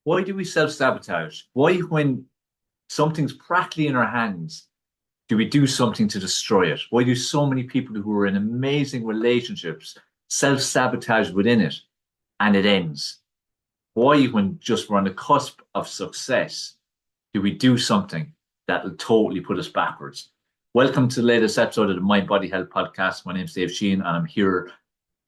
Why do we self-sabotage? Why, when something's practically in our hands, do we do something to destroy it? Why do so many people who are in amazing relationships self-sabotage within it and it ends? Why, when just we're on the cusp of success, do we do something that will totally put us backwards? Welcome to the latest episode of the Mind Body Health Podcast. My name's Dave Sheehan, and I'm here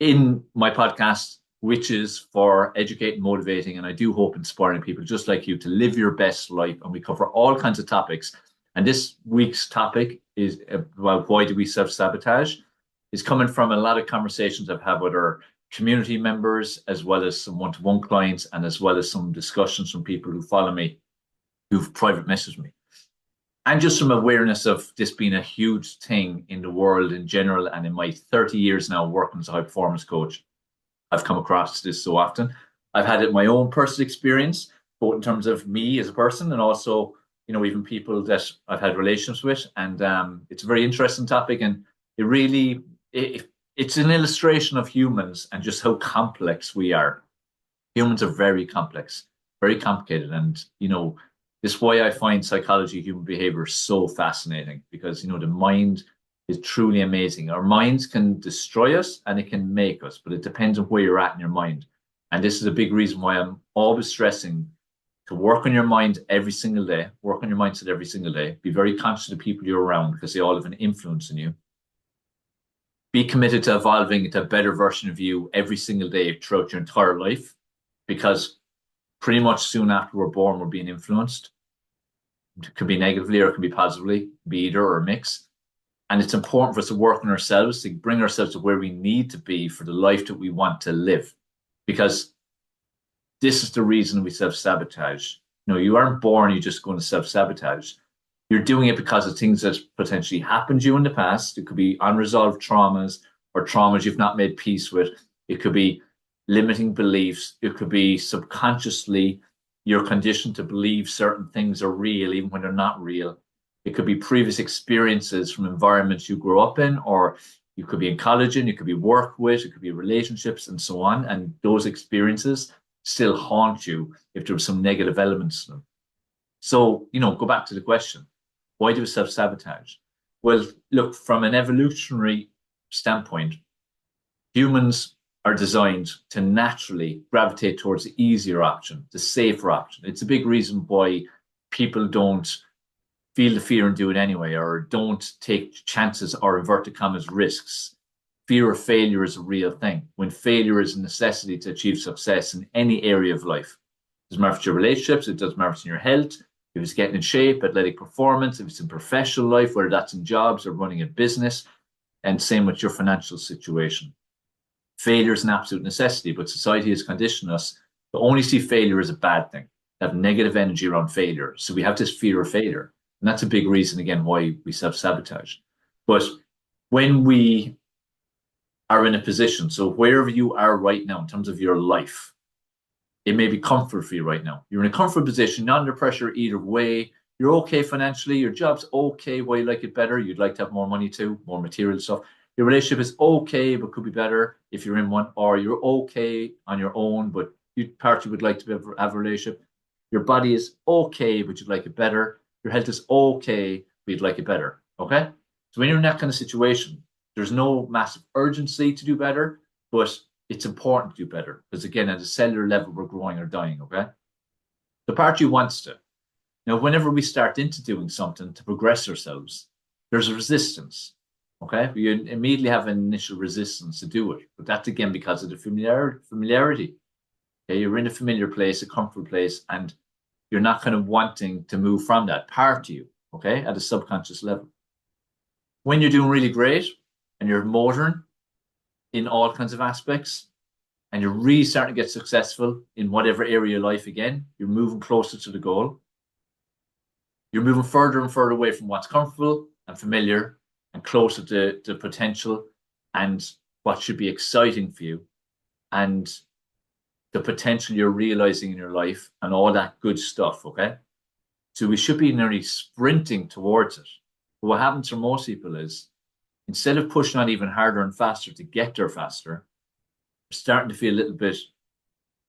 in my podcast, which is for educating, motivating, and I do hope inspiring people just like you to live your best life. And we cover all kinds of topics. And this week's topic is about why do we self-sabotage? It's coming from a lot of conversations I've had with our community members, as well as some one-to-one clients, and as well as some discussions from people who follow me, who've private messaged me. And just some awareness of this being a huge thing in the world in general. And in my 30 years now working as a high performance coach, I've come across this so often. I've had it in my own personal experience, both in terms of me as a person and also, even people that I've had relationships with. And it's a very interesting topic. And it's an illustration of humans and just how complex we are. Humans are very complex, very complicated. And, this is why I find psychology, human behavior so fascinating, because, the mind is truly amazing. Our minds can destroy us and it can make us, but it depends on where you're at in your mind. And this is a big reason why I'm always stressing to work on your mind every single day, work on your mindset every single day. Be very conscious of the people you're around because they all have an influence on you. Be committed to evolving into a better version of you every single day throughout your entire life, because pretty much soon after we're born, we're being influenced. It could be negatively or it could be positively, be either or a mix. And it's important for us to work on ourselves, to bring ourselves to where we need to be for the life that we want to live. Because this is the reason we self-sabotage. You aren't born, you're just going to self-sabotage. You're doing it because of things that potentially happened to you in the past. It could be unresolved traumas or traumas you've not made peace with. It could be limiting beliefs. It could be subconsciously you're conditioned to believe certain things are real, even when they're not real. It could be previous experiences from environments you grew up in, or you could be in college and you could be work with, it could be relationships and so on. And those experiences still haunt you if there were some negative elements to them. So, go back to the question, why do we self-sabotage? Well, look, from an evolutionary standpoint, humans are designed to naturally gravitate towards the easier option, the safer option. It's a big reason why people don't feel the fear and do it anyway, or don't take chances or inverted commas risks. Fear of failure is a real thing, when failure is a necessity to achieve success in any area of life. It doesn't matter if it's your relationships, it doesn't matter if it's in your health, if it's getting in shape, athletic performance, if it's in professional life, whether that's in jobs or running a business, and same with your financial situation. Failure is an absolute necessity, but society has conditioned us to only see failure as a bad thing, to have negative energy around failure. So we have this fear of failure. And that's a big reason, again, why we self-sabotage. But when we are in a position, so wherever you are right now in terms of your life, it may be comfort for you right now. You're in a comfort position, not under pressure either way. You're okay financially. Your job's okay. Why you like it better? You'd like to have more money too, more material stuff. Your relationship is okay, but could be better if you're in one, or you're okay on your own, but you partly would like to have a relationship. Your body is okay, but you'd like it better. Your health is okay, but you'd like it better. Okay? So when you're in that kind of situation, there's no massive urgency to do better, but it's important to do better. Because again, at a cellular level, we're growing or dying. Okay? The part you wants to. Now, whenever we start into doing something to progress ourselves, there's a resistance. Okay, you immediately have an initial resistance to do it, but that's again because of the familiarity. Okay, you're in a familiar place, a comfort place, and you're not kind of wanting to move from that part of you. Okay, at a subconscious level. When you're doing really great and you're motoring in all kinds of aspects, and you're really starting to get successful in whatever area of life, again, you're moving closer to the goal. You're moving further and further away from what's comfortable and familiar, and closer to potential and what should be exciting for you, and the potential you're realizing in your life and all that good stuff, okay? So we should be nearly sprinting towards it. But what happens for most people is, instead of pushing on even harder and faster to get there faster, we're starting to feel a little bit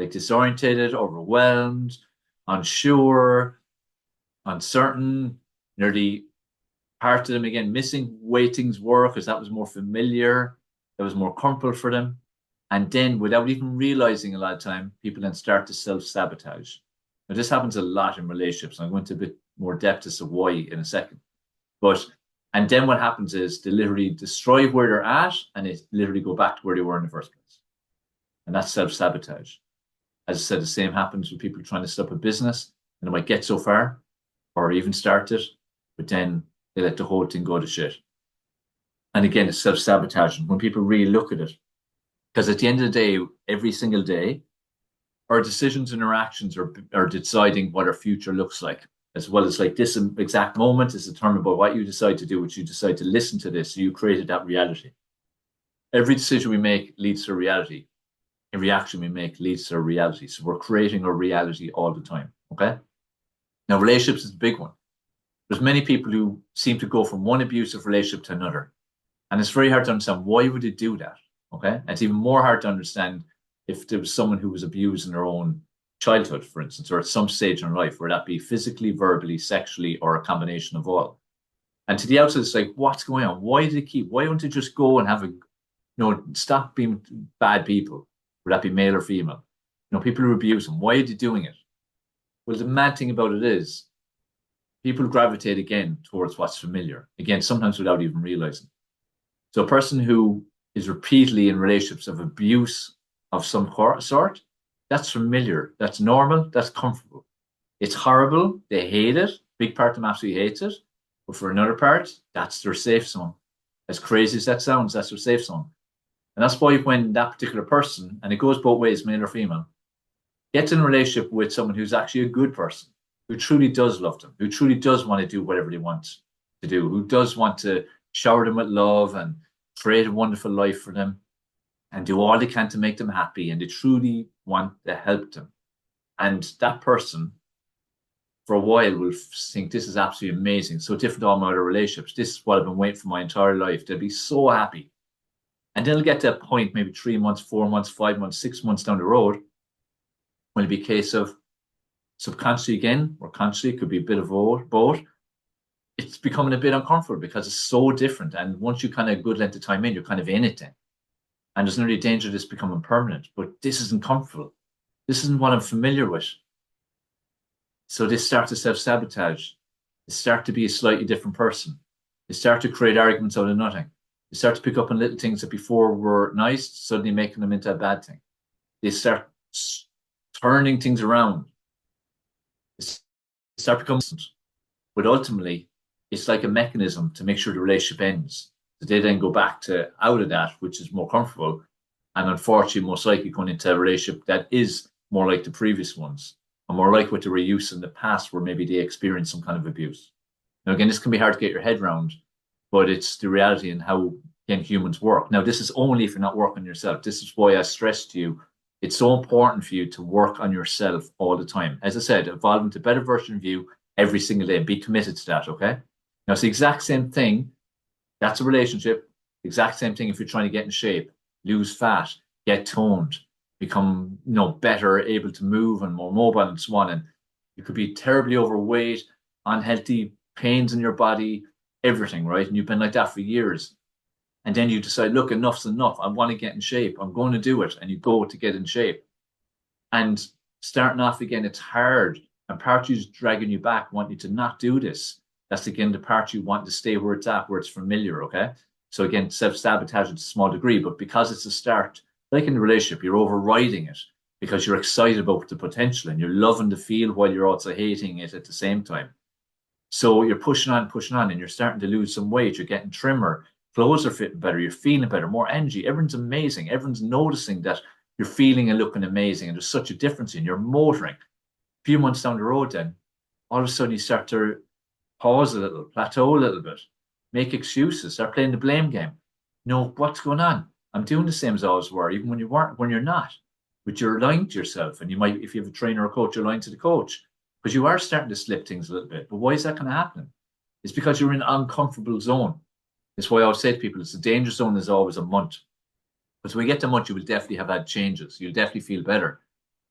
like disorientated, overwhelmed, unsure, uncertain, nearly part of them again missing way things were because that was more familiar, that was more comfortable for them. And then without even realizing a lot of time, people then start to self-sabotage. Now this happens a lot in relationships. I'm going to a bit more depth as to why in a second. But and then what happens is they literally destroy where they're at and they literally go back to where they were in the first place. And that's self-sabotage. As I said, the same happens with people trying to set up a business and they might get so far or even start it, but then they let the whole thing go to shit. And again, it's self-sabotaging when people really look at it. Because at the end of the day, every single day, our decisions and our actions are deciding what our future looks like, as well as like this exact moment is determined by what you decide to do, which you decide to listen to this. So you created that reality. Every decision we make leads to a reality. Every action we make leads to a reality. So we're creating a reality all the time. Okay. Now, relationships is a big one. There's many people who seem to go from one abusive relationship to another. And it's very hard to understand why would they do that. Okay. And it's even more hard to understand if there was someone who was abused in their own childhood, for instance, or at some stage in life, where that be physically, verbally, sexually, or a combination of all. And to the outside, it's like, what's going on? Why do they keep? Why don't they just go and have a, stop being bad people? Would that be male or female? People who abuse them. Why are they doing it? Well, the mad thing about it is, people gravitate again towards what's familiar. Again, sometimes without even realizing. So a person who is repeatedly in relationships of abuse of some sort, that's familiar, that's normal, that's comfortable. It's horrible, they hate it, big part of them absolutely hates it, but for another part, that's their safe zone. As crazy as that sounds, that's their safe zone. And that's why when that particular person, and it goes both ways, male or female, gets in a relationship with someone who's actually a good person, who truly does love them, who truly does want to do whatever they want to do, who does want to shower them with love and create a wonderful life for them and do all they can to make them happy, and they truly want to help them. And that person, for a while, will think this is absolutely amazing, so different to all my other relationships. This is what I've been waiting for my entire life. They'll be so happy. And then they'll get to a point, maybe 3 months, 4 months, 5 months, 6 months down the road, when it'll be a case of subconsciously again, or consciously, it could be a bit of both. It's becoming a bit uncomfortable because it's so different. And once you kind of good length of time in, you're kind of in it then. And there's no really danger of this becoming permanent. But this isn't comfortable. This isn't what I'm familiar with. So they start to self-sabotage. They start to be a slightly different person. They start to create arguments out of nothing. They start to pick up on little things that before were nice, suddenly making them into a bad thing. They start turning things around. They start becoming, but ultimately, it's like a mechanism to make sure the relationship ends. So they then go back to out of that, which is more comfortable, and unfortunately, most likely going into a relationship that is more like the previous ones, and more like what they were used in the past, where maybe they experienced some kind of abuse. Now, again, this can be hard to get your head around, but it's the reality and how again humans work. Now, this is only if you're not working on yourself. This is why I stress to you, it's so important for you to work on yourself all the time. As I said, evolve into a better version of you every single day. Be committed to that, okay? Now, it's the exact same thing. That's a relationship. Exact same thing if you're trying to get in shape, lose fat, get toned, become better, able to move and more mobile and so on. And you could be terribly overweight, unhealthy, pains in your body, everything, right? And you've been like that for years. And then you decide, look, enough's enough. I want to get in shape. I'm going to do it. And you go to get in shape. And starting off again, it's hard. And part of you is dragging you back, want you to not do this. That's again the part you want to stay where it's at, where it's familiar, okay? So again, self-sabotage to a small degree, but because it's a start, like in a relationship, you're overriding it because you're excited about the potential and you're loving the feel while you're also hating it at the same time. So you're pushing on, and you're starting to lose some weight. You're getting trimmer. Clothes are fitting better. You're feeling better, more energy. Everyone's amazing. Everyone's noticing that you're feeling and looking amazing. And there's such a difference in your motoring. A few months down the road, then all of a sudden you start to pause a little, plateau a little bit, make excuses, start playing the blame game. What's going on? I'm doing the same as I always were, even when you weren't, when you're not. But you're lying to yourself. And you might, if you have a trainer or coach, you're lying to the coach. Because you are starting to slip things a little bit. But why is that going to happen? It's because you're in an uncomfortable zone. That's why I always say to people, it's a danger zone is always a month. But when you get to a month, you will definitely have had changes. You'll definitely feel better.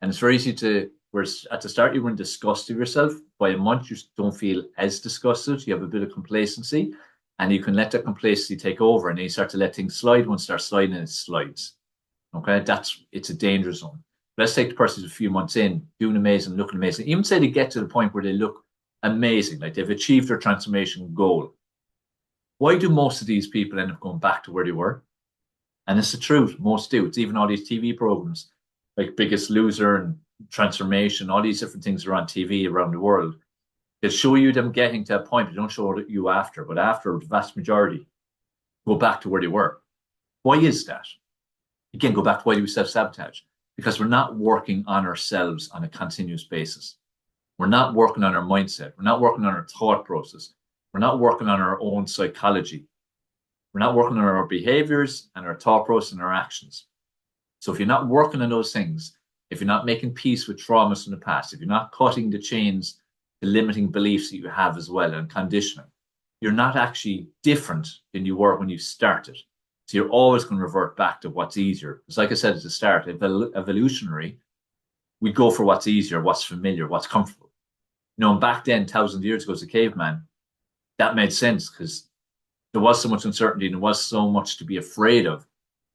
And it's very easy to Whereas at the start, you were in disgust of yourself. By a month, you don't feel as disgusted. You have a bit of complacency, and you can let that complacency take over, and then you start to let things slide. Once it starts sliding, it slides. Okay, it's a danger zone. Let's take the person who's a few months in, doing amazing, looking amazing. Even say they get to the point where they look amazing, like they've achieved their transformation goal. Why do most of these people end up going back to where they were? And it's the truth, most do. It's even all these TV programs like Biggest Loser and Transformation, all these different things are on TV around the world. They show you them getting to a point, but they don't show you after. But after, the vast majority go back to where they were. Why is that? Again, go back to why do we self-sabotage? Because we're not working on ourselves on a continuous basis. We're not working on our mindset. We're not working on our thought process. We're not working on our own psychology. We're not working on our behaviors and our thought process and our actions. So if you're not working on those things, if you're not making peace with traumas from the past, if you're not cutting the chains, the limiting beliefs that you have as well and conditioning, you're not actually different than you were when you started. So you're always going to revert back to what's easier. It's like I said at the start, evolutionary, we go for what's easier, what's familiar, what's comfortable. You know, and back then, thousands of years ago as a caveman, that made sense because there was so much uncertainty and there was so much to be afraid of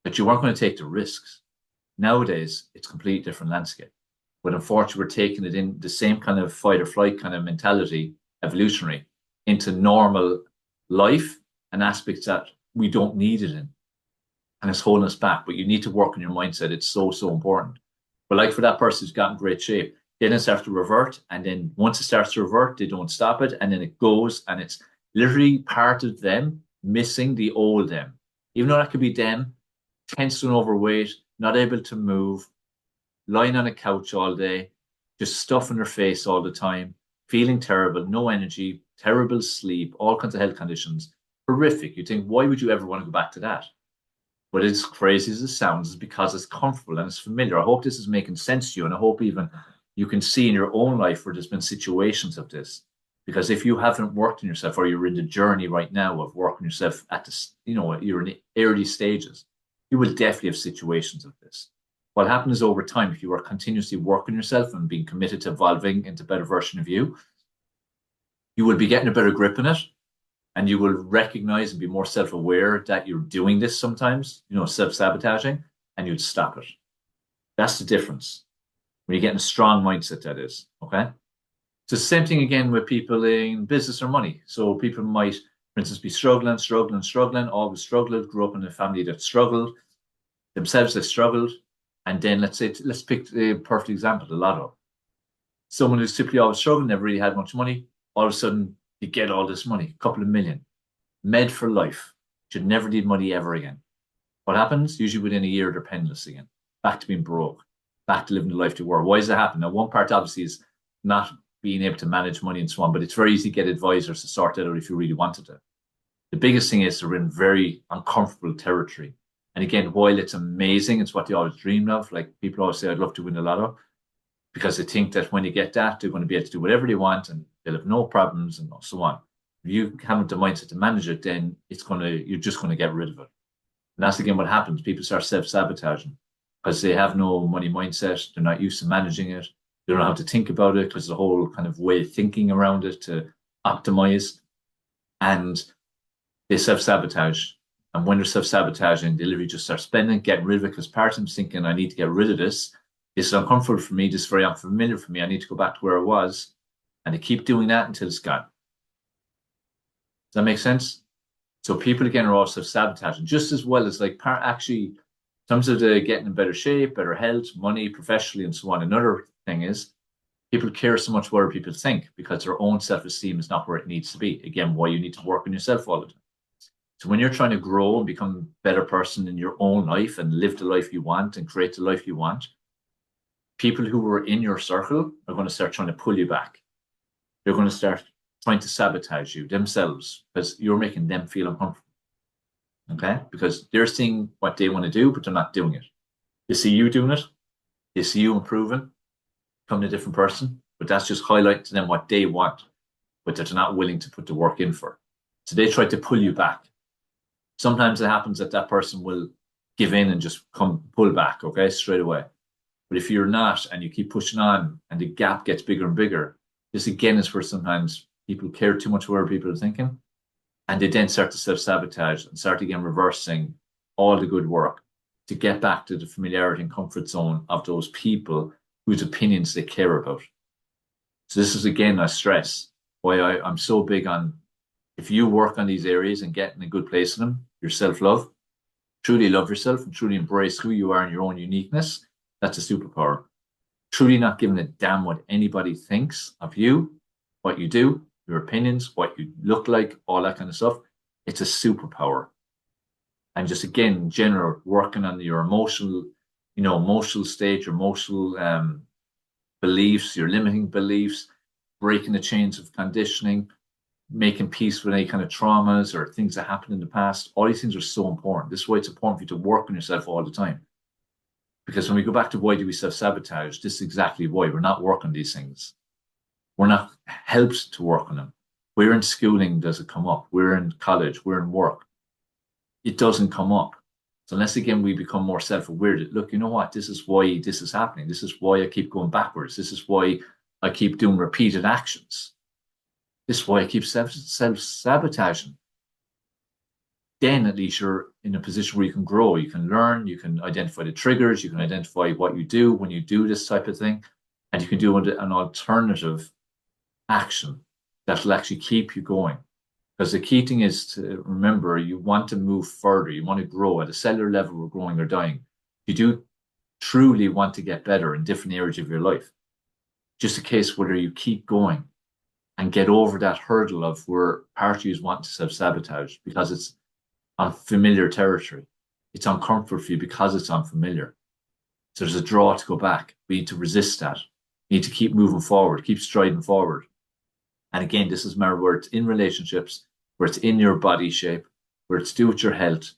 that you weren't going to take the risks. Nowadays, it's a completely different landscape. But unfortunately, we're taking it in the same kind of fight or flight kind of mentality, evolutionary, into normal life and aspects that we don't need it in. And it's holding us back. But you need to work on your mindset. It's so, so important. But like for that person who's got in great shape, then it starts to revert. And then once it starts to revert, they don't stop it. And then it goes and it's literally part of them missing the old them. Even though that could be them, 10 stone overweight, not able to move, lying on a couch all day, just stuffing their face all the time, feeling terrible, no energy, terrible sleep, all kinds of health conditions. Horrific. You think, why would you ever want to go back to that? But as crazy as it sounds, it's because it's comfortable and it's familiar. I hope this is making sense to you, and I hope even you can see in your own life where there's been situations of this. Because if you haven't worked on yourself, or you're in the journey right now of working yourself at this, you know, you're in the early stages, you will definitely have situations of this. What happens over time, if you are continuously working yourself and being committed to evolving into a better version of you, you will be getting a better grip on it, and you will recognize and be more self-aware that you're doing this sometimes, you know, self-sabotaging, and you'd stop it. That's the difference. When you get in a strong mindset, that is, okay? It's the same thing again with people in business or money. So people might, for instance, be struggling, always struggled, grew up in a family that struggled, themselves they struggled. And then let's pick the perfect example, the lotto. Someone who's typically always struggling, never really had much money, all of a sudden you get all this money, a couple of million, med for life, should never need money ever again. What happens? Usually within a year, they're penniless again, back to being broke, back to living the life they were. Why does that happen? Now, one part obviously is not being able to manage money and so on, but it's very easy to get advisors to sort that out if you really wanted to. The biggest thing is they're in very uncomfortable territory. And again, while it's amazing, it's what they always dream of. Like people always say, I'd love to win the lotto, because they think that when you get that, they're going to be able to do whatever they want and they'll have no problems and so on. If you haven't the mindset to manage it, then you're just going to get rid of it. And that's again what happens. People start self-sabotaging because they have no money mindset. They're not used to managing it. They don't know how to think about it because the whole kind of way of thinking around it to optimize, and they self-sabotage. And when they're self-sabotaging, they literally just start spending, get rid of it, because part of them's thinking, I need to get rid of this. This is uncomfortable for me. This is very unfamiliar for me. I need to go back to where I was. And they keep doing that until it's gone. Does that make sense? So people, again, are all self-sabotaging, just as well as like actually, in terms of the getting in better shape, better health, money, professionally, and so on. Another thing is people care so much what people think because their own self-esteem is not where it needs to be. Again, why you need to work on yourself all the time. So when you're trying to grow and become a better person in your own life and live the life you want and create the life you want, people who are in your circle are going to start trying to pull you back. They're going to start trying to sabotage you themselves because you're making them feel uncomfortable. Okay? Because they're seeing what they want to do, but they're not doing it. They see you doing it. They see you improving, becoming a different person, but that's just highlighting to them what they want, but they're not willing to put the work in for. So they try to pull you back. Sometimes it happens that person will give in and just come pull back, okay, straight away. But if you're not and you keep pushing on and the gap gets bigger and bigger, this again is where sometimes people care too much what other people are thinking. And they then start to self-sabotage and start again reversing all the good work to get back to the familiarity and comfort zone of those people whose opinions they care about. So this is again, I stress why I'm so big on if you work on these areas and get in a good place in them, your self-love, truly love yourself and truly embrace who you are and your own uniqueness, that's a superpower. Truly not giving a damn what anybody thinks of you, what you do, your opinions, what you look like, all that kind of stuff. It's a superpower. And just again, in general, working on your emotional, emotional state, your emotional beliefs, your limiting beliefs, breaking the chains of conditioning, making peace with any kind of traumas or things that happened in the past. All these things are so important. This is why it's important for you to work on yourself all the time. Because when we go back to why do we self-sabotage, this is exactly why we're not working these things. We're not helped to work on them. We're in schooling, does it come up? We're in college, we're in work. It doesn't come up. So unless again we become more self-aware that, look, you know what, this is why this is happening. This is why I keep going backwards. This is why I keep doing repeated actions. This is why I keep self-sabotaging. Then at least you're in a position where you can grow, you can learn, you can identify the triggers, you can identify what you do when you do this type of thing, and you can do an alternative action that will actually keep you going. Because the key thing is to remember, you want to move further, you want to grow at a cellular level, we're growing or dying. You do truly want to get better in different areas of your life. Just a case whether you keep going and get over that hurdle of where part of you want to self-sabotage because it's unfamiliar territory. It's uncomfortable for you because it's unfamiliar. So there's a draw to go back. We need to resist that. We need to keep moving forward, keep striding forward. And again, this is where it's in relationships, where it's in your body shape, where it's to do with your health,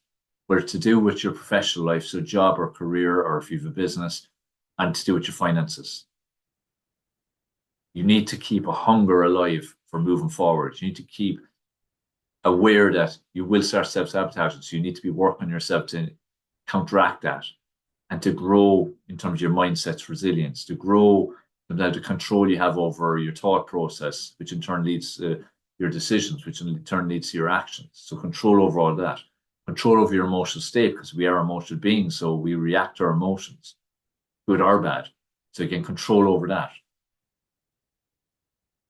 where it's to do with your professional life, so job or career, or if you have a business, and to do with your finances. You need to keep a hunger alive for moving forward. You need to keep aware that you will start self-sabotaging. So you need to be working on yourself to counteract that and to grow in terms of your mindset's resilience, to grow the control you have over your thought process, which in turn leads to your decisions, which in turn leads to your actions. So control over all that. Control over your emotional state, because we are emotional beings, so we react to our emotions, good or bad. So again, control over that.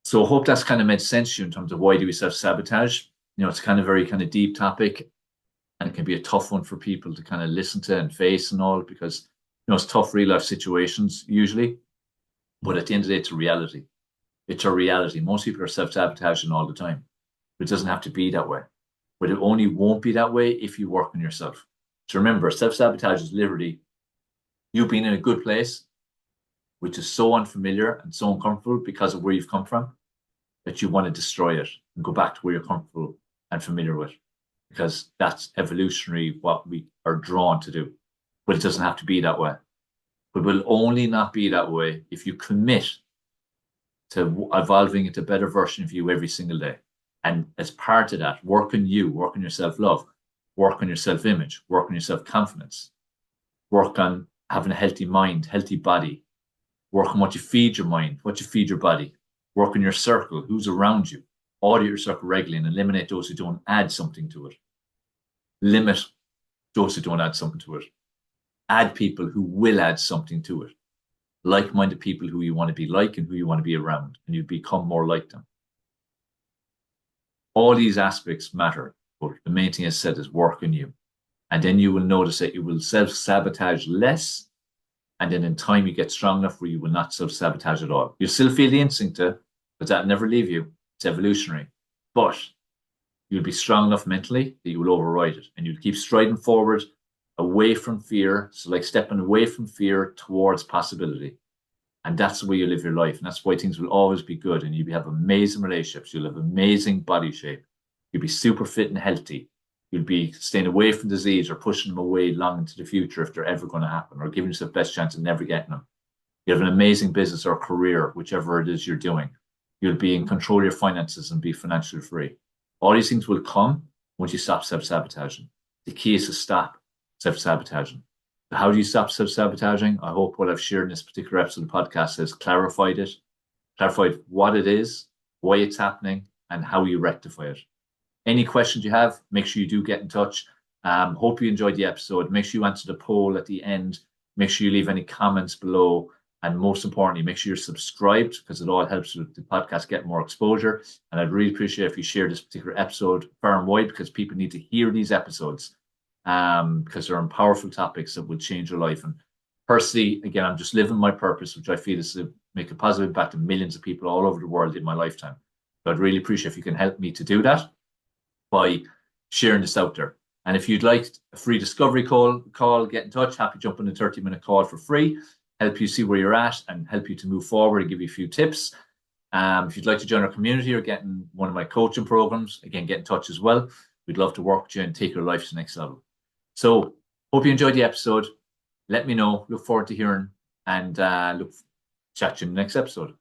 So I hope that's kind of made sense to you in terms of why do we self-sabotage. It's kind of very kind of deep topic, and it can be a tough one for people to kind of listen to and face and all, because it's tough real life situations usually. But at the end of the day, it's a reality. It's a reality. Most people are self-sabotaging all the time. But it doesn't have to be that way. But it only won't be that way if you work on yourself. So remember, self-sabotage is literally you being in a good place, which is so unfamiliar and so uncomfortable because of where you've come from, that you want to destroy it and go back to where you're comfortable and familiar with. Because that's evolutionary what we are drawn to do. But it doesn't have to be that way. But will only not be that way if you commit to evolving into a better version of you every single day. And as part of that, work on you, work on your self-love, work on your self-image, work on your self-confidence, work on having a healthy mind, healthy body, work on what you feed your mind, what you feed your body, work on your circle, who's around you, audit your circle regularly and eliminate those who don't add something to it. Limit those who don't add something to it. Add people who will add something to it. Like-minded people who you want to be like and who you want to be around, and you become more like them. All these aspects matter, but the main thing I said is work on you. And then you will notice that you will self-sabotage less, and then in time you get strong enough where you will not self-sabotage at all. You'll still feel the instinct to, but that'll never leave you. It's evolutionary. But you'll be strong enough mentally that you will override it, and you'll keep striding forward away from fear. So like stepping away from fear towards possibility. And that's the way you live your life. And that's why things will always be good. And you'll have amazing relationships. You'll have amazing body shape. You'll be super fit and healthy. You'll be staying away from disease or pushing them away long into the future if they're ever going to happen, or giving yourself the best chance of never getting them. You have an amazing business or career, whichever it is you're doing. You'll be in control of your finances and be financially free. All these things will come once you stop self-sabotaging. The key is to stop self-sabotaging. How do you stop self-sabotaging? I hope what I've shared in this particular episode of the podcast has clarified it, clarified what it is, why it's happening, and how you rectify it. Any questions you have, make sure you do get in touch. Hope you enjoyed the episode. Make sure you answer the poll at the end. Make sure you leave any comments below. And most importantly, make sure you're subscribed because it all helps with the podcast get more exposure. And I'd really appreciate if you share this particular episode far and wide because people need to hear these episodes because they're on powerful topics that will change your life. And personally, again, I'm just living my purpose, which I feel is to make a positive impact on millions of people all over the world in my lifetime. So I'd really appreciate if you can help me to do that by sharing this out there. And if you'd like a free discovery call, get in touch. Happy to jump on a 30-minute call for free, help you see where you're at and help you to move forward and give you a few tips. If you'd like to join our community or get in one of my coaching programs, again, get in touch as well. We'd love to work with you and take your life to the next level. So hope you enjoyed the episode. Let me know. Look forward to hearing and chat to you in the next episode.